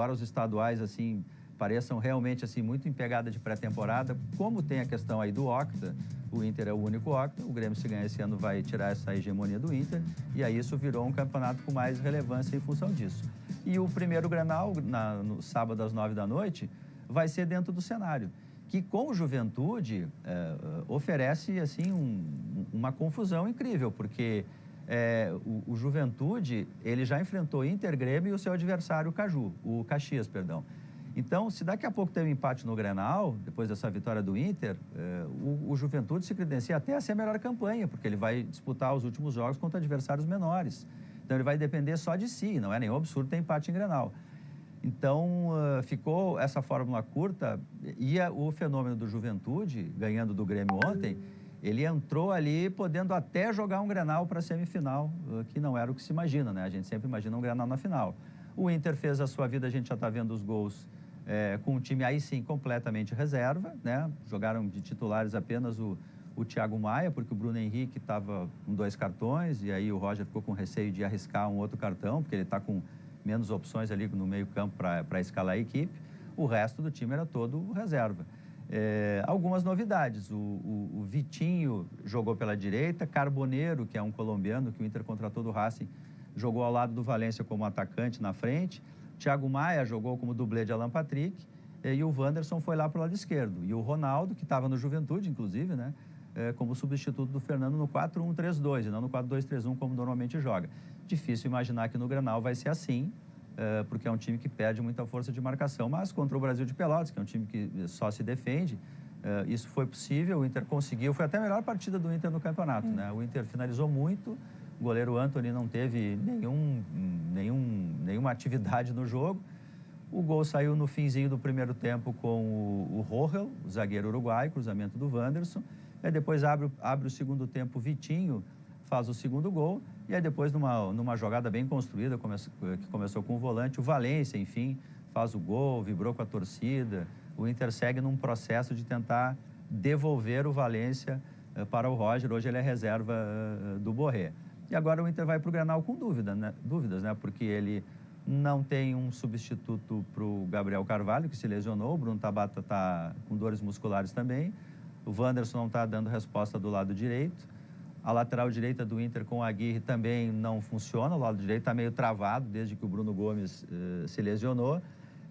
Agora os estaduais, assim, pareçam realmente, assim, muito em pegada de pré-temporada. Como tem a questão aí do octa, o Inter é o único octa, o Grêmio, se ganhar esse ano, vai tirar essa hegemonia do Inter, e aí isso virou um campeonato com mais relevância em função disso. E o primeiro Grenal, no sábado às 9 da noite, vai ser dentro do cenário, que com o Juventude oferece, assim, uma confusão incrível, porque o Juventude, ele já enfrentou Inter, Grêmio e o seu adversário, o Caxias, perdão. Então, se daqui a pouco tem um empate no Grenal, depois dessa vitória do Inter, o Juventude se credencia até a ser a melhor campanha, porque ele vai disputar os últimos jogos contra adversários menores. Então, ele vai depender só de si, não é nenhum absurdo ter empate em Grenal. Então, ficou essa fórmula curta e o fenômeno do Juventude, ganhando do Grêmio ontem, ele entrou ali podendo até jogar um Grenal para a semifinal, que não era o que se imagina, né? A gente sempre imagina um Grenal na final. O Inter fez a sua vida, a gente já está vendo os gols com um time aí sim completamente reserva, né? Jogaram de titulares apenas o Thiago Maia, porque o Bruno Henrique estava com 2 cartões, e aí o Roger ficou com receio de arriscar um outro cartão, porque ele está com menos opções ali no meio-campo para escalar a equipe. O resto do time era todo reserva. Algumas novidades, o Vitinho jogou pela direita, Carboneiro, que é um colombiano que o Inter contratou do Racing, jogou ao lado do Valência como atacante na frente, Thiago Maia jogou como dublê de Alan Patrick, e o Wanderson foi lá para o lado esquerdo. E o Ronaldo, que estava no Juventude, inclusive, né, como substituto do Fernando no 4-1-3-2, e não no 4-2-3-1, como normalmente joga. Difícil imaginar que no Grenal vai ser assim, porque é um time que perde muita força de marcação, mas contra o Brasil de Pelotas, que é um time que só se defende, isso foi possível, o Inter conseguiu, foi até a melhor partida do Inter no campeonato, né? O Inter finalizou muito, o goleiro Antony não teve nenhuma atividade no jogo. O gol saiu no finzinho do primeiro tempo com o Rohel, o zagueiro uruguaio, cruzamento do Wanderson. Aí depois abre o segundo tempo, o Vitinho faz o segundo gol. E aí depois, numa jogada bem construída, que começou com o volante, o Valência, enfim, faz o gol, vibrou com a torcida. O Inter segue num processo de tentar devolver o Valência para o Roger. Hoje ele é reserva do Borré. E agora o Inter vai para o Grenal com dúvidas, né? Porque ele não tem um substituto para o Gabriel Carvalho, que se lesionou. O Bruno Tabata está com dores musculares também. O Wanderson não está dando resposta do lado direito. A lateral direita do Inter com o Aguirre também não funciona. O lado direito está meio travado desde que o Bruno Gomes se lesionou.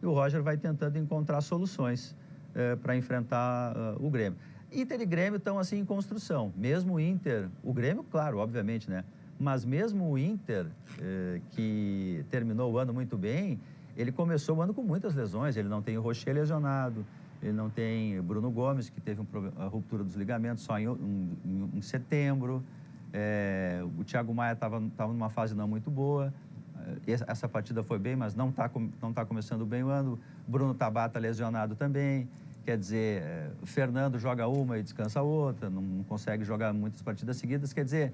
E o Roger vai tentando encontrar soluções para enfrentar o Grêmio. Inter e Grêmio estão assim em construção. Mesmo o Inter, o Grêmio, claro, obviamente, né? Mas mesmo o Inter, que terminou o ano muito bem, ele começou o ano com muitas lesões. Ele não tem o Rocher lesionado, ele não tem Bruno Gomes, que teve a ruptura dos ligamentos só em setembro. O Thiago Maia estava numa fase não muito boa. Essa partida foi bem, mas não tá começando bem o ano. Bruno Tabata lesionado também. Quer dizer, Fernando joga uma e descansa a outra, não consegue jogar muitas partidas seguidas. Quer dizer,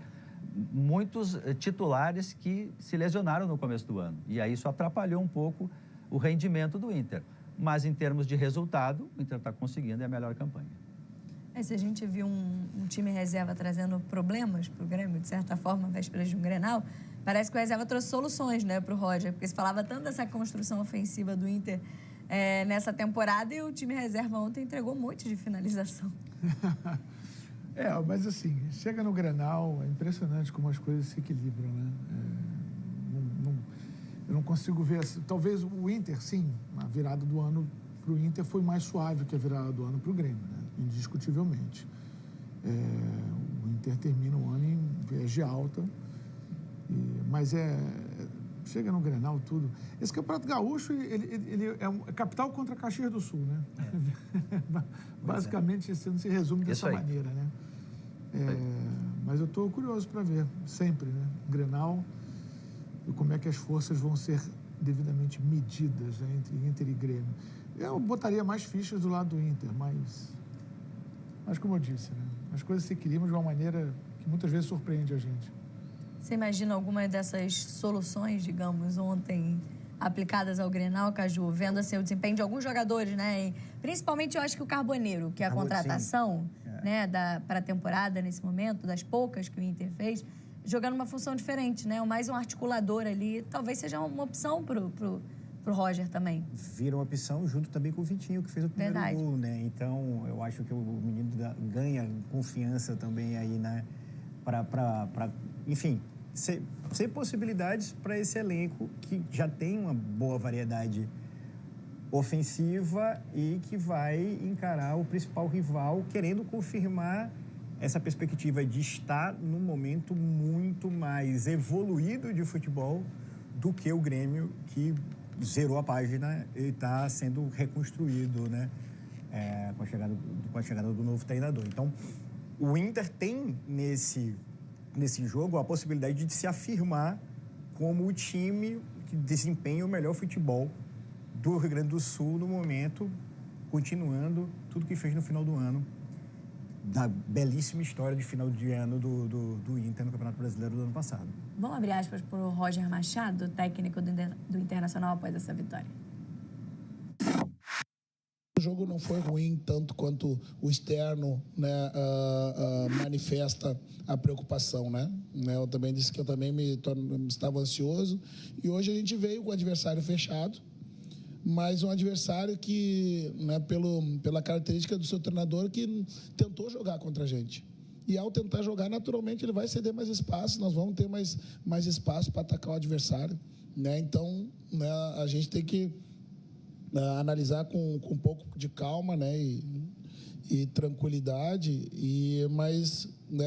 muitos titulares que se lesionaram no começo do ano. E aí isso atrapalhou um pouco o rendimento do Inter. Mas em termos de resultado, o Inter está conseguindo, é a melhor campanha. Se a gente viu um time reserva trazendo problemas para o Grêmio, de certa forma, vésperas de um Grenal, parece que o reserva trouxe soluções, né, para o Roger, porque se falava tanto dessa construção ofensiva do Inter nessa temporada, e o time reserva ontem entregou um monte de finalização. Mas assim, chega no Grenal, é impressionante como as coisas se equilibram, né? Eu não consigo ver... Talvez o Inter, sim, a virada do ano para o Inter foi mais suave que a virada do ano para o Grêmio, né? Indiscutivelmente. O Inter termina o ano em viés alta, mas chega no Grenal tudo. Esse Campeonato Gaúcho, ele é capital contra Caxias do Sul, né? Basicamente, esse ano se resume dessa maneira, né? Mas eu estou curioso para ver, sempre, né? Grenal, e como é que as forças vão ser devidamente medidas, né, entre Inter e Grêmio. Eu botaria mais fichas do lado do Inter, mas como eu disse, né? As coisas se equilibram de uma maneira que muitas vezes surpreende a gente. Você imagina alguma dessas soluções, digamos, ontem aplicadas ao Grenal, Caju, vendo assim, o desempenho de alguns jogadores, né? E, principalmente, eu acho que o Carboneiro, que é a contratação né, para a temporada nesse momento, das poucas que o Inter fez, jogando uma função diferente, né? Mais um articulador ali, talvez seja uma opção pro pro Roger também. Vira uma opção junto também com o Vitinho, que fez o primeiro gol, né? Então, eu acho que o menino ganha confiança também aí, né? Enfim, ser possibilidades para esse elenco que já tem uma boa variedade ofensiva e que vai encarar o principal rival, querendo confirmar essa perspectiva de estar num momento muito mais evoluído de futebol do que o Grêmio, que zerou a página e está sendo reconstruído, né? Com a chegada do novo treinador. Então, o Inter tem nesse jogo a possibilidade de se afirmar como o time que desempenha o melhor futebol do Rio Grande do Sul no momento, continuando tudo que fez no final do ano, da belíssima história de final de ano do Inter no Campeonato Brasileiro do ano passado. Vamos abrir aspas para o Roger Machado, técnico do Internacional após essa vitória. O jogo não foi ruim tanto quanto o externo, né, manifesta a preocupação, né? Eu também disse que eu também estava ansioso e hoje a gente veio com o adversário fechado, mas um adversário que, né, pela característica do seu treinador, que tentou jogar contra a gente. E ao tentar jogar, naturalmente, ele vai ceder mais espaço, nós vamos ter mais espaço para atacar o adversário, né? Então, né, a gente tem que analisar com um pouco de calma, né, e tranquilidade, mas, né,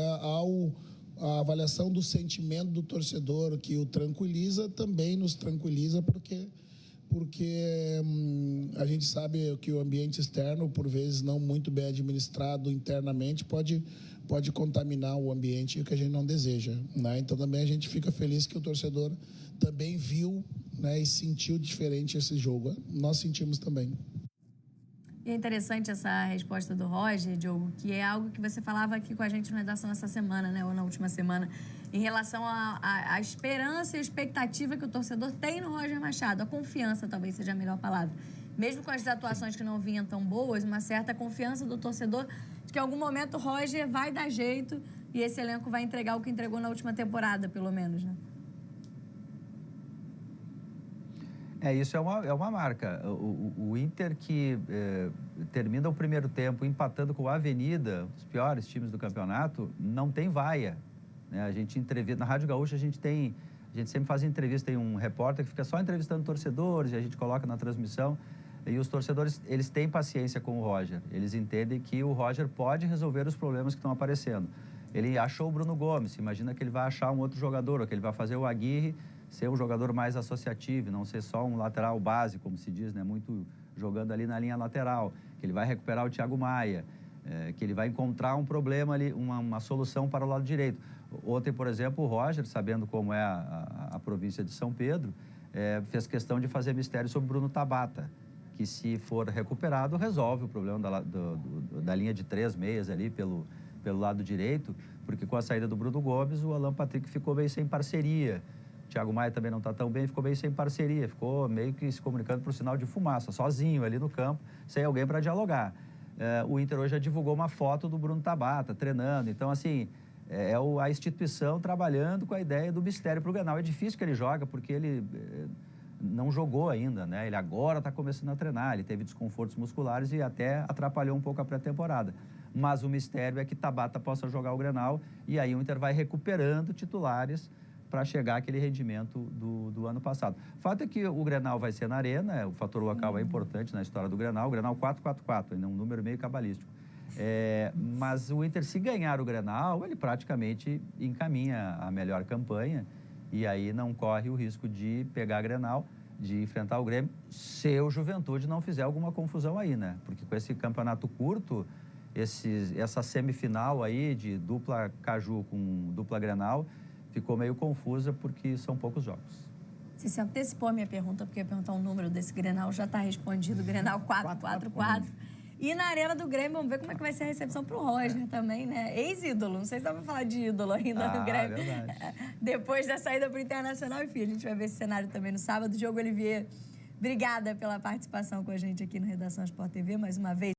a avaliação do sentimento do torcedor que o tranquiliza, também nos tranquiliza, porque a gente sabe que o ambiente externo, por vezes não muito bem administrado internamente, pode contaminar o ambiente que a gente não deseja, né? Então também a gente fica feliz que o torcedor também viu, né, e sentiu diferente esse jogo. Nós sentimos também. E é interessante essa resposta do Roger, Diogo, que é algo que você falava aqui com a gente na redação essa semana, né, ou na última semana, em relação à esperança e a expectativa que o torcedor tem no Roger Machado. A confiança talvez seja a melhor palavra. Mesmo com as atuações que não vinham tão boas, uma certa confiança do torcedor de que em algum momento o Roger vai dar jeito e esse elenco vai entregar o que entregou na última temporada, pelo menos, né? Isso é uma marca. O Inter que termina o primeiro tempo empatando com a Avenida, os piores times do campeonato, não tem vaia, né? A gente entrevista, na Rádio Gaúcha a gente sempre faz entrevista, tem um repórter que fica só entrevistando torcedores e a gente coloca na transmissão. E os torcedores, eles têm paciência com o Roger. Eles entendem que o Roger pode resolver os problemas que estão aparecendo. Ele achou o Bruno Gomes, imagina que ele vai achar um outro jogador, ou que ele vai fazer o Aguirre ser um jogador mais associativo, não ser só um lateral base, como se diz, né? Muito jogando ali na linha lateral, que ele vai recuperar o Thiago Maia, que ele vai encontrar um problema ali, uma solução para o lado direito. Ontem, por exemplo, o Roger, sabendo como é a província de São Pedro, fez questão de fazer mistério sobre Bruno Tabata, que se for recuperado, resolve o problema da linha de 3 meias ali pelo lado direito, porque com a saída do Bruno Gomes, o Alan Patrick ficou meio sem parceria. O Thiago Maia também não está tão bem, ficou meio sem parceria, ficou meio que se comunicando por sinal de fumaça, sozinho ali no campo, sem alguém para dialogar. O Inter hoje já divulgou uma foto do Bruno Tabata treinando, então assim, a instituição trabalhando com a ideia do mistério para o Grenal. É difícil que ele joga, porque ele não jogou ainda, né? Ele agora está começando a treinar, ele teve desconfortos musculares e até atrapalhou um pouco a pré-temporada. Mas o mistério é que Tabata possa jogar o Grenal e aí o Inter vai recuperando titulares para chegar àquele rendimento do ano passado. O fato é que o Grenal vai ser na Arena, o fator local é importante na história do Grenal, o Grenal 4-4-4, ainda é um número meio cabalístico. Mas o Inter, se ganhar o Grenal, ele praticamente encaminha a melhor campanha e aí não corre o risco de pegar a Grenal, de enfrentar o Grêmio, se o Juventude não fizer alguma confusão aí, né? Porque com esse campeonato curto, essa semifinal aí de dupla Caju com dupla Grenal, ficou meio confusa porque são poucos jogos. Você se antecipou a minha pergunta, porque eu ia perguntar o número desse Grenal, já está respondido, Grenal 4-4-4. E na Arena do Grêmio, vamos ver como é que vai ser a recepção para o Roger também, né? Ex-ídolo, não sei se dá para falar de ídolo ainda no Grêmio. Depois da saída para o Internacional, enfim, a gente vai ver esse cenário também no sábado. Diogo Olivier, obrigada pela participação com a gente aqui no Redação Sport TV, mais uma vez.